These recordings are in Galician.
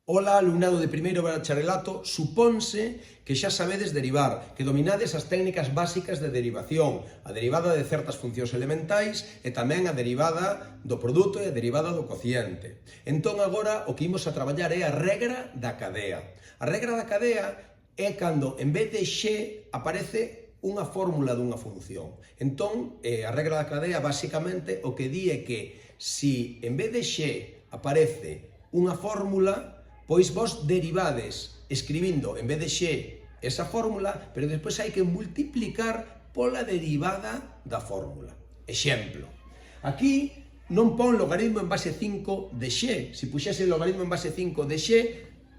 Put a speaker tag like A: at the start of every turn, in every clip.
A: Ola, alumnado de primeiro bacharelato, suponse que xa sabedes derivar, que dominades as técnicas básicas de derivación, a derivada de certas funcións elementais e tamén a derivada do produto e a derivada do cociente. Entón agora o que imos a traballar é a regra da cadea. A regra da cadea é cando en vez de xe aparece unha fórmula dunha función. Entón, a regra da cadea basicamente o que di é que si en vez de xe aparece unha fórmula, pois vos derivades escribindo en vez de xe esa fórmula, pero despois hai que multiplicar pola derivada da fórmula. Exemplo, aquí non pon logaritmo en base 5 de xe. Se puxese logaritmo en base 5 de xe,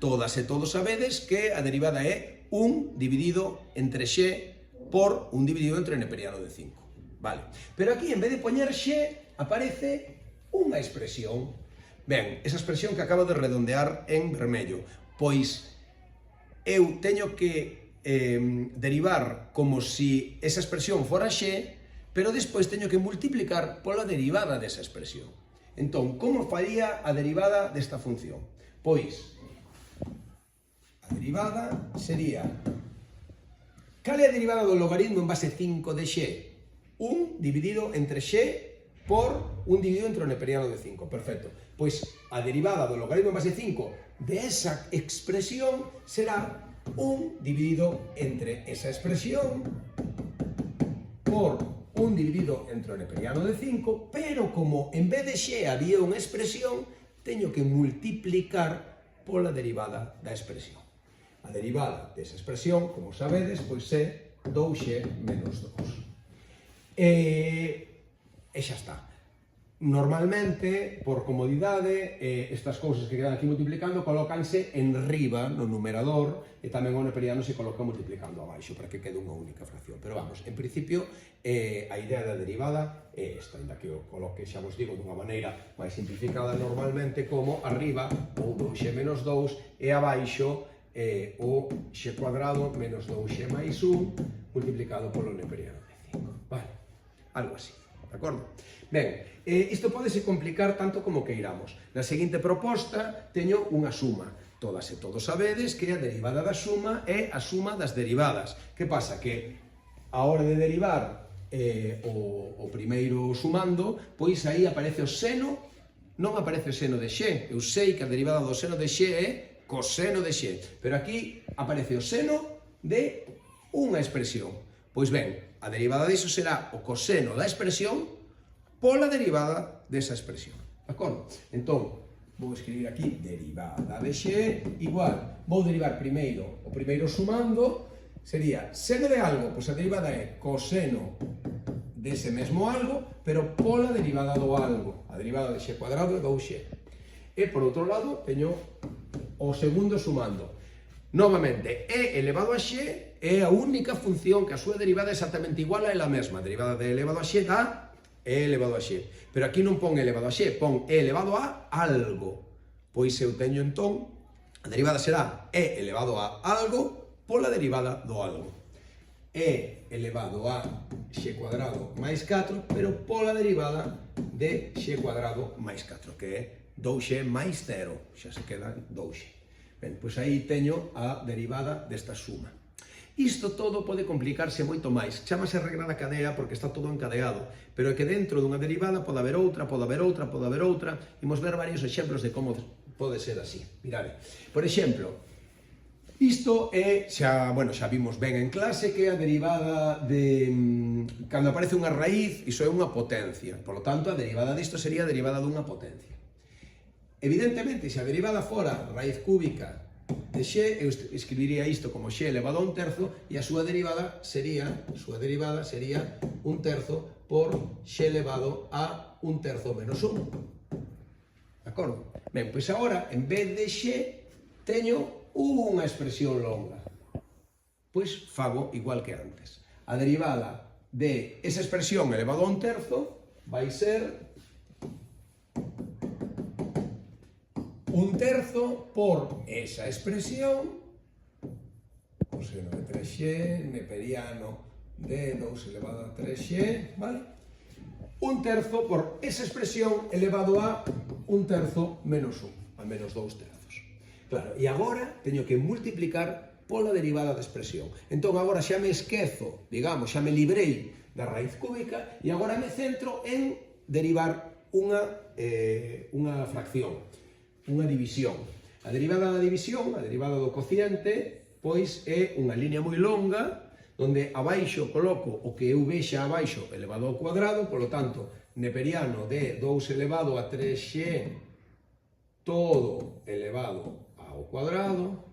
A: todas e todos sabedes que a derivada é 1 dividido entre xe por 1 dividido entre neperiano de 5. Vale. Pero aquí, en vez de poñer xe, aparece unha expresión. Ben, esa expresión que acabo de redondear en vermello, pois eu teño que derivar como se esa expresión fora xe, pero despois teño que multiplicar pola derivada desa expresión. Entón, como faría a derivada desta función? Pois, a derivada sería... Cal é a derivada do logaritmo en base 5 de xe? 1 dividido entre xe por 1 dividido entre o neperiano de 5. Perfecto. Pois a derivada do logaritmo en base 5 de esa expresión será 1 dividido entre esa expresión por 1 dividido entre o neperiano de 5, pero como en vez de xe había unha expresión, teño que multiplicar pola derivada da expresión. A derivada desa expresión, como sabedes, pois é 2x menos 2. E xa está. Normalmente, por comodidade, estas cousas que quedan aquí multiplicando colócanse en riba no numerador e tamén o neperiano se coloca multiplicando abaixo para que quede unha única fracción. Pero vamos, en principio, a idea da derivada é esta, ainda que o coloque, xa vos digo, dunha maneira máis simplificada normalmente como arriba o 2x menos 2 e abaixo o x cuadrado menos 2x máis 1 multiplicado polo neperiano de 5. Vale, algo así. De acordo? Ben, isto podese complicar tanto como queiramos. Na seguinte proposta teño unha suma. Todas e todos sabedes que a derivada da suma é a suma das derivadas. Que pasa? Que a hora de derivar o primeiro sumando, pois aí aparece o seno, non aparece o seno de xe. Eu sei que a derivada do seno de xe é coseno de xe. Pero aquí aparece o seno de unha expresión. Pois ben, a derivada diso será o coseno da expresión pola derivada desa expresión. De acordo? Entón, vou escribir aquí derivada de xe igual. Vou derivar primeiro o primeiro sumando, sería seno de algo, pois a derivada é coseno dese mesmo algo, pero pola derivada do algo. A derivada de xe cuadrado é 2x. E, por outro lado, teño o segundo sumando. Novamente, e elevado a x é a única función que a súa derivada é exactamente igual a ela mesma. A derivada de e elevado a x dá e elevado a x. Pero aquí non pon e elevado a x, pon e elevado a algo. Pois eu teño entón, a derivada será e elevado a algo pola derivada do algo. E elevado a x cuadrado máis 4, pero pola derivada de x cuadrado máis 4, que é 2x máis 0. Xa se queda 2x. Ben, pois aí teño a derivada desta suma. Isto todo pode complicarse moito máis. Chámase regra da cadea porque está todo encadeado, pero é que dentro dunha derivada pode haber outra, pode haber outra, pode haber outra. Imos ver varios exemplos de como pode ser así. Mirade, por exemplo, isto é, xa vimos ben en clase, que é a derivada de... Cando aparece unha raíz, iso é unha potencia. Por lo tanto, a derivada disto sería a derivada dunha potencia. Evidentemente, se a derivada fora raíz cúbica de x, eu escribiría isto como x elevado a un terzo e a súa derivada sería 1 terzo por x elevado a un terzo menos 1. De acordo? Ben, pois agora, en vez de x, teño unha expresión longa. Pois fago igual que antes. A derivada de esa expresión elevado a un terzo vai ser 1 terzo por esa expresión, coseno de 3x, neperiano de 2 elevado a 3x, ¿vale? 1 terzo por esa expresión elevado a 1 terzo menos 1, a menos 2 terzos. Claro, e agora teño que multiplicar pola derivada da expresión. Entón, agora xa me esquezo, digamos, xa me librei da raíz cúbica e agora me centro en derivar unha fracción, unha división. A derivada da división, a derivada do cociente, pois é unha línea moi longa, onde abaixo coloco o que eu vexa abaixo elevado ao cuadrado, polo tanto, neperiano de 2 elevado a 3x todo elevado ao cuadrado,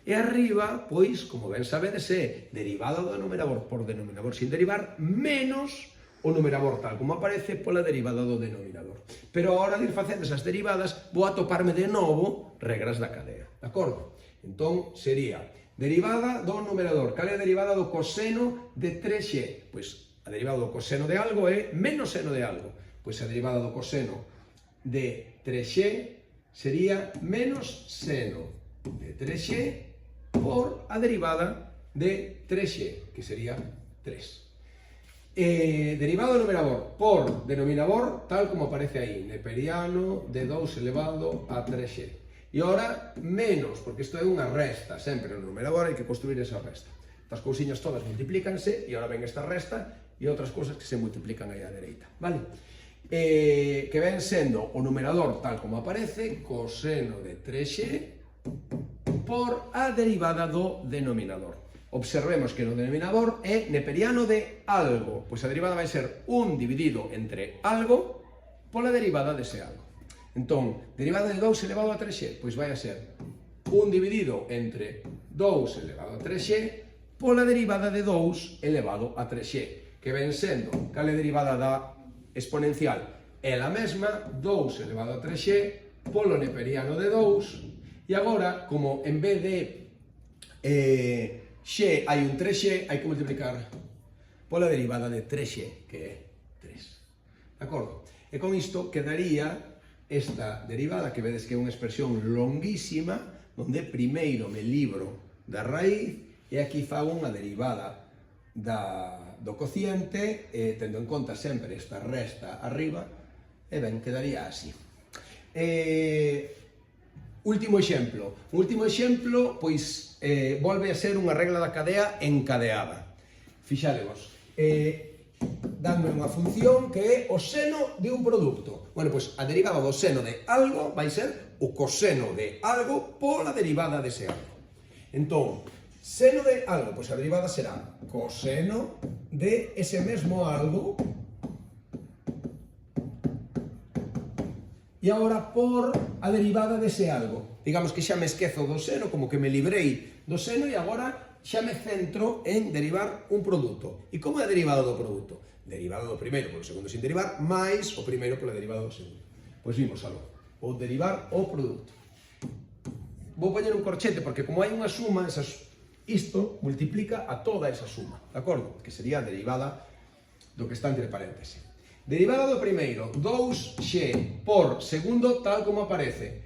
A: e arriba, pois, como ben sabedes, é derivada do denominador por denominador sin derivar menos o numerador tal como aparece pola derivada do denominador. Pero a hora de ir facendo esas derivadas, vou atoparme de novo regras da cadea, de acordo? Entón, sería derivada do numerador. Cal é a derivada do coseno de 3x? Pois a derivada do coseno de algo é menos seno de algo. Pois a derivada do coseno de 3x sería menos seno de 3x por a derivada de 3x, que sería 3. Derivado do numerador por denominador, tal como aparece aí, neperiano de 2 elevado a 3x. E agora, menos, porque isto é unha resta, sempre no numerador hai que construir esa resta. Estas cousiñas todas multiplícanse, e agora ven esta resta, e outras cousas que se multiplican aí á dereita, vale? Que ven sendo o numerador tal como aparece, coseno de 3x, por a derivada do denominador. Observemos que no denominador é neperiano de algo, pois a derivada vai ser 1 dividido entre algo pola derivada dese algo. Entón, derivada de 2 elevado a 3x, pois vai a ser 1 dividido entre 2 elevado a 3x pola derivada de 2 elevado a 3x, que ven sendo, cal é a derivada da exponencial? É a mesma, 2 elevado a 3x polo neperiano de 2. E agora, como en vez de x hai un 3x, hai que multiplicar pola derivada de 3x, que é 3. De acordo? E con isto quedaría esta derivada, que vedes que é unha expresión longuísima, onde primeiro me libro da raíz e aquí fago unha derivada do cociente, tendo en conta sempre esta resta arriba, e ben, quedaría así. Último exemplo, pois volve a ser unha regla da cadea encadeada. Fixadevos, dame unha función que é o seno de un produto. Bueno, pois a derivada do seno de algo vai ser o coseno de algo pola derivada dese algo. Entón, seno de algo, pois a derivada será coseno de ese mesmo algo e agora por a derivada dese algo. Digamos que xa me esquezo do seno, como que me librei do seno e agora xa me centro en derivar un produto. E como é a derivada do produto? Derivada do primeiro polo segundo sin derivar, máis o primeiro pola derivada do segundo. Pois vimos algo. Vou derivar o produto. Vou poñer un corchete, porque como hai unha suma, isto multiplica a toda esa suma, de acordo? Que sería a derivada do que está entre paréntesis. Derivada do primeiro, 2x por segundo, tal como aparece,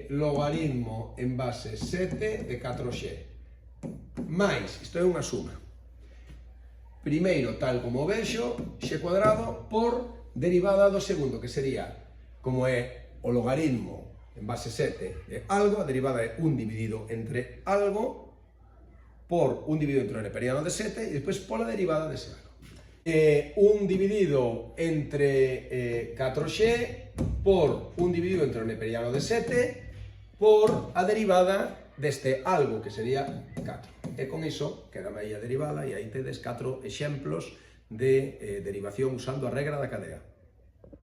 A: logaritmo en base 7 de 4x, máis, isto é unha suma, primeiro, tal como vexo, x cuadrado por derivada do segundo, que sería, como é o logaritmo en base 7 de algo, a derivada é 1 dividido entre algo, por 1 dividido entre o neperiano de 7, e despois pola derivada dese algo. 1 dividido entre 4x por 1 dividido entre o neperiano de 7 por a derivada deste algo, que sería 4. E con iso quedame aí a derivada e aí tedes 4 exemplos de derivación usando a regra da cadea.